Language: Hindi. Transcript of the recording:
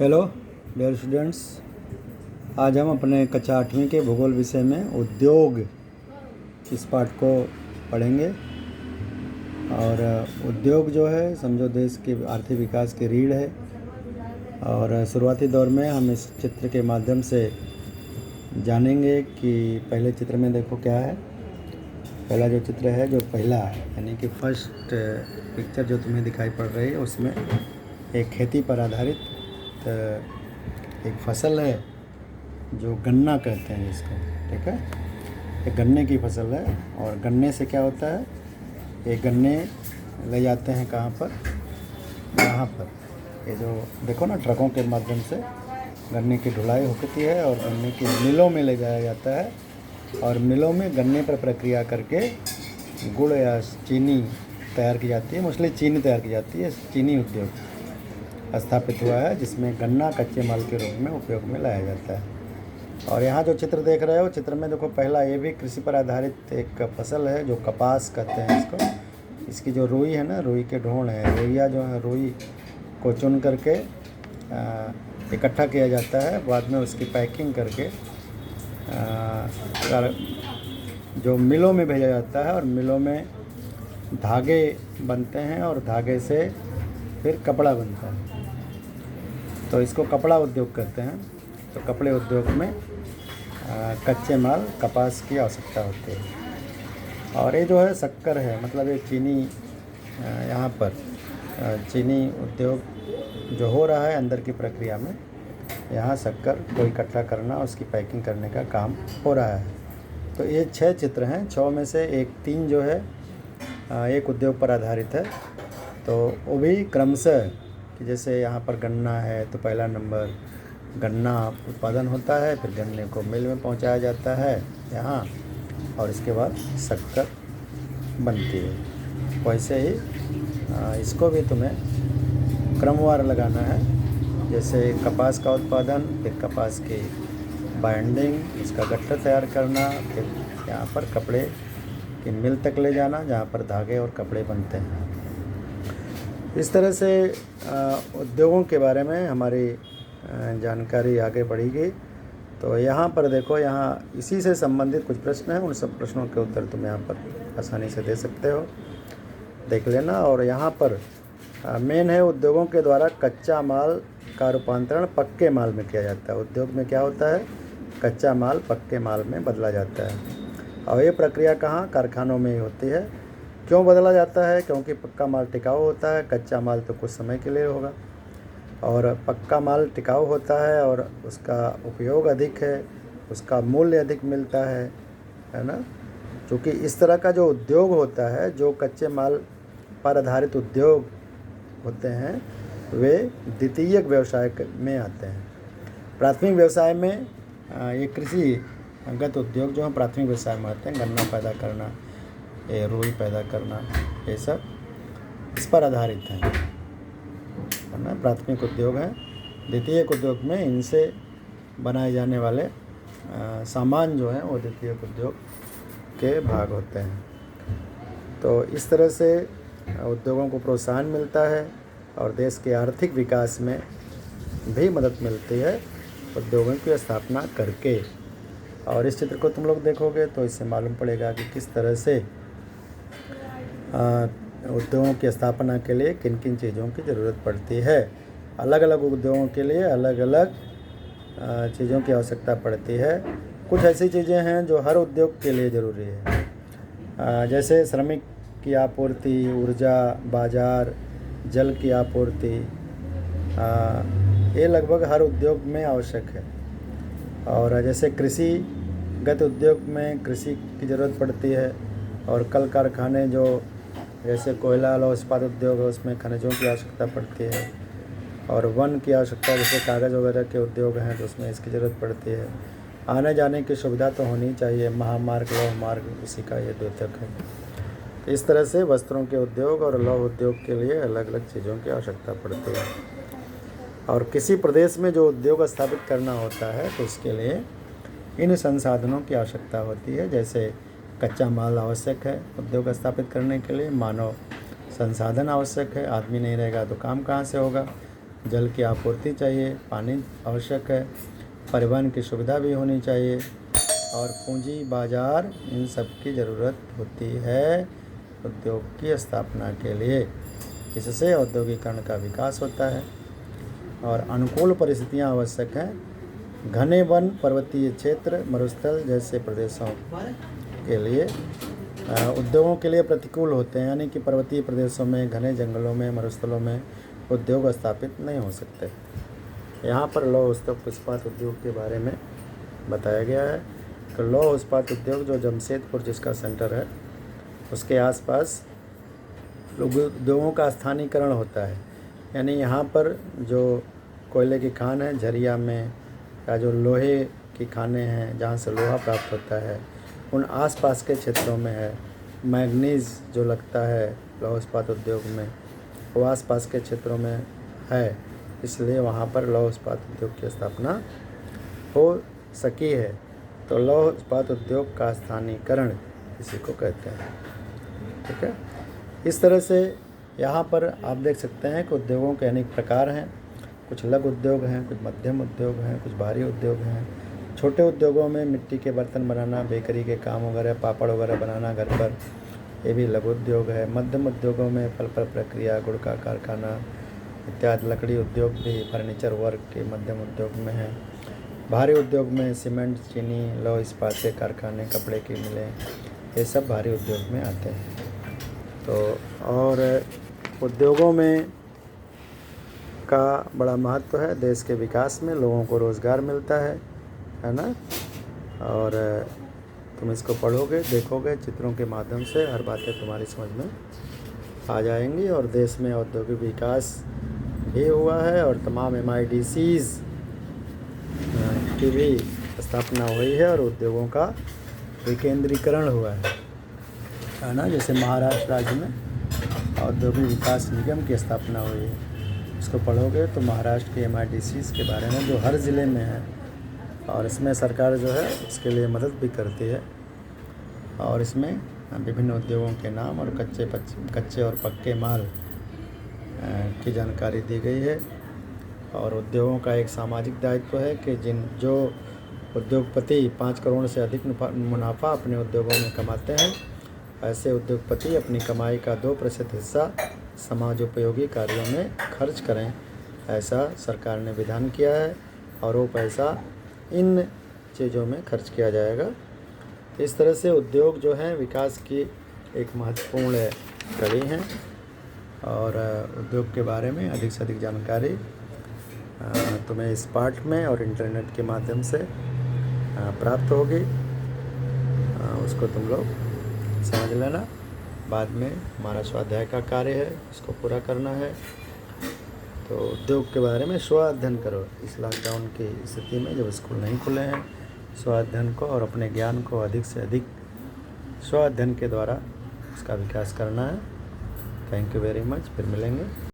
हेलो डियर स्टूडेंट्स, आज हम अपने कक्षा 8वीं के भूगोल विषय में उद्योग इस पाठ को पढ़ेंगे। और उद्योग जो है समझो देश के आर्थिक विकास की रीढ़ है। और शुरुआती दौर में हम इस चित्र के माध्यम से जानेंगे कि पहले चित्र में देखो क्या है। पहला जो चित्र है, जो पहला यानी कि फर्स्ट पिक्चर जो तुम्हें दिखाई पड़ रही है, उसमें एक खेती पर आधारित एक फसल है जो गन्ना कहते हैं इसको। ठीक है, ये गन्ने की फसल है। और गन्ने से क्या होता है, ये गन्ने ले जाते हैं कहाँ पर, यहाँ पर। ये जो देखो ना, ट्रकों के माध्यम से गन्ने की ढुलाई होती है और गन्ने की मिलों में ले जाया जाता है। और मिलों में गन्ने पर प्रक्रिया करके गुड़ या चीनी तैयार की जाती है। मोस्टली चीनी तैयार की जाती है। चीनी उद्योग स्थापित हुआ है जिसमें गन्ना कच्चे माल के रूप में उपयोग में लाया जाता है। और यहाँ जो चित्र देख रहे हो, चित्र में देखो पहला, ये भी कृषि पर आधारित एक फसल है जो कपास कहते हैं इसको। इसकी जो रुई है ना, रुई के ढोंड है, रुइया जो है, रुई को चुन करके इकट्ठा किया जाता है। बाद में उसकी पैकिंग करके जो मिलों में भेजा जाता है और मिलों में धागे बनते हैं और धागे से फिर कपड़ा बनता है। तो इसको कपड़ा उद्योग कहते हैं। तो कपड़े उद्योग में कच्चे माल कपास की आवश्यकता होती है। और ये जो है शक्कर है, मतलब ये चीनी, यहाँ पर चीनी उद्योग जो हो रहा है अंदर की प्रक्रिया में, यहाँ शक्कर को इकट्ठा करना, उसकी पैकिंग करने का काम हो रहा है। तो ये 6 चित्र हैं। 6 में से 3 जो है एक उद्योग पर आधारित है। तो वो भी क्रमशः कि जैसे यहाँ पर गन्ना है तो पहला नंबर गन्ना उत्पादन होता है, फिर गन्ने को मिल में पहुँचाया जाता है यहाँ, और इसके बाद शक्कर बनती है। वैसे ही इसको भी तुम्हें क्रमवार लगाना है। जैसे कपास का उत्पादन, फिर कपास की बाइंडिंग, उसका गट्ठर तैयार करना, फिर यहाँ पर कपड़े की मिल तक ले जाना जहाँ पर धागे और कपड़े बनते हैं। इस तरह से उद्योगों के बारे में हमारी जानकारी आगे बढ़ेगी। तो यहाँ पर देखो, यहाँ इसी से संबंधित कुछ प्रश्न हैं। उन सब प्रश्नों के उत्तर तुम यहाँ पर आसानी से दे सकते हो, देख लेना। और यहाँ पर मेन है, उद्योगों के द्वारा कच्चा माल का रूपांतरण पक्के माल में किया जाता है। उद्योग में क्या होता है, कच्चा माल पक्के माल में बदला जाता है। और ये प्रक्रिया कहाँ, कारखानों में ही होती है। क्यों बदला जाता है? क्योंकि पक्का माल टिकाऊ होता है, कच्चा माल तो कुछ समय के लिए होगा। और पक्का माल टिकाऊ होता है और उसका उपयोग अधिक है, उसका मूल्य अधिक मिलता है ना। क्योंकि इस तरह का जो उद्योग होता है, जो कच्चे माल पर आधारित उद्योग होते हैं, वे द्वितीयक व्यवसाय में आते हैं। प्राथमिक व्यवसाय में ये कृषिगत उद्योग जो है प्राथमिक व्यवसाय में आते हैं। गन्ना पैदा करना, ये रुई पैदा करना, ये सब इस पर आधारित है ना, प्राथमिक उद्योग है। द्वितीयक उद्योग में इनसे बनाए जाने वाले सामान जो हैं वो द्वितीयक उद्योग के भाग होते हैं। तो इस तरह से उद्योगों को प्रोत्साहन मिलता है और देश के आर्थिक विकास में भी मदद मिलती है उद्योगों की स्थापना करके। और इस चित्र को तुम लोग देखोगे तो इससे मालूम पड़ेगा कि किस तरह से उद्योगों की स्थापना के लिए किन किन चीज़ों की ज़रूरत पड़ती है। अलग अलग उद्योगों के लिए अलग अलग चीज़ों की आवश्यकता पड़ती है। कुछ ऐसी चीज़ें हैं जो हर उद्योग के लिए ज़रूरी है, जैसे श्रमिक की आपूर्ति, ऊर्जा, बाज़ार, जल की आपूर्ति, ये लगभग हर उद्योग में आवश्यक है। और जैसे कृषिगत उद्योग में कृषि की ज़रूरत पड़ती है। और कल कारखाने जो जैसे कोयला लौह इस्पात उद्योग है, उसमें खनिजों की आवश्यकता पड़ती है। और वन की आवश्यकता, जैसे कागज़ वगैरह के उद्योग हैं तो उसमें इसकी ज़रूरत पड़ती है। आने जाने की सुविधा तो होनी चाहिए, महामार्ग, लौह मार्ग, उसी का ये द्योतक है। तो इस तरह से वस्त्रों के उद्योग और लौह उद्योग के लिए अलग अलग चीज़ों की आवश्यकता पड़ती है। और किसी प्रदेश में जो उद्योग स्थापित करना होता है तो उसके लिए इन संसाधनों की आवश्यकता होती है। जैसे कच्चा माल आवश्यक है उद्योग स्थापित करने के लिए, मानव संसाधन आवश्यक है, आदमी नहीं रहेगा तो काम कहाँ से होगा। जल की आपूर्ति चाहिए, पानी आवश्यक है, परिवहन की सुविधा भी होनी चाहिए और पूंजी बाजार, इन सब की ज़रूरत होती है उद्योग की स्थापना के लिए। इससे औद्योगिकरण का विकास होता है और अनुकूल परिस्थितियां आवश्यक हैं। घने वन, पर्वतीय क्षेत्र, मरुस्थल जैसे प्रदेशों के लिए उद्योगों के लिए प्रतिकूल होते हैं, यानी कि पर्वतीय प्रदेशों में, घने जंगलों में, मरुस्थलों में उद्योग स्थापित नहीं हो सकते। यहाँ पर लौह इस्पात उद्योग के बारे में बताया गया है कि लौह इस्पात उद्योग जो जमशेदपुर जिसका सेंटर है, उसके आसपास उद्योगों का स्थानीयकरण होता है। यानी यहाँ पर जो कोयले की खान है झरिया में, या जो लोहे की खानें हैं जहाँ से लोहा प्राप्त होता है, उन आसपास के क्षेत्रों में है। मैग्नीज़ जो लगता है लौह इस्पात उद्योग में, वो आसपास के क्षेत्रों में है, इसलिए वहाँ पर लौह इस्पात उद्योग की स्थापना हो सकी है। तो लौह इस्पात उद्योग का स्थानीयकरण इसी को कहते हैं। ठीक है, इस तरह से यहाँ पर आप देख सकते हैं कि उद्योगों के अनेक प्रकार हैं। कुछ लघु उद्योग हैं, कुछ मध्यम उद्योग हैं, कुछ भारी उद्योग हैं। छोटे उद्योगों में मिट्टी के बर्तन बनाना, बेकरी के काम वगैरह, पापड़ वगैरह बनाना घर पर, ये भी लघु उद्योग है। मध्यम उद्योगों में फल प्रक्रिया, गुड़ का कारखाना इत्यादि। लकड़ी उद्योग भी फर्नीचर वर्क के मध्यम उद्योग में है। भारी उद्योग में सीमेंट, चीनी, लौह इस्पात के कारखाने, कपड़े की मिलें, ये सब भारी उद्योग में आते हैं। तो और उद्योगों में का बड़ा महत्व है देश के विकास में, लोगों को रोज़गार मिलता है ना। और तुम इसको पढ़ोगे, देखोगे चित्रों के माध्यम से, हर बातें तुम्हारी समझ में आ जाएंगी। और देश में औद्योगिक विकास भी हुआ है और तमाम MIDCs की भी स्थापना हुई है और उद्योगों का विकेंद्रीकरण हुआ है ना। जैसे महाराष्ट्र राज्य में औद्योगिक विकास निगम की स्थापना हुई है। इसको पढ़ोगे तो महाराष्ट्र के MIDCs के बारे में, जो हर ज़िले में है, और इसमें सरकार जो है इसके लिए मदद भी करती है। और इसमें विभिन्न उद्योगों के नाम और कच्चे और पक्के माल की जानकारी दी गई है। और उद्योगों का एक सामाजिक दायित्व है कि जो उद्योगपति 5 करोड़ से अधिक मुनाफा अपने उद्योगों में कमाते हैं, ऐसे उद्योगपति अपनी कमाई का 2% हिस्सा समाज उपयोगी कार्यों में खर्च करें, ऐसा सरकार ने विधान किया है। और वो पैसा इन चीज़ों में खर्च किया जाएगा। इस तरह से उद्योग जो हैं विकास की एक महत्वपूर्ण कड़ी हैं। और उद्योग के बारे में अधिक से अधिक जानकारी तुम्हें इस पाठ में और इंटरनेट के माध्यम से प्राप्त होगी। उसको तुम लोग समझ लेना। बाद में हमारा स्वाध्याय का कार्य है, इसको पूरा करना है। तो उद्योग के बारे में स्व अध्ययन करो। इस लॉकडाउन की स्थिति में जब स्कूल नहीं खुले हैं, स्व अध्ययन को और अपने ज्ञान को अधिक से अधिक स्व अध्ययन के द्वारा उसका विकास करना है। Thank you very much. फिर मिलेंगे।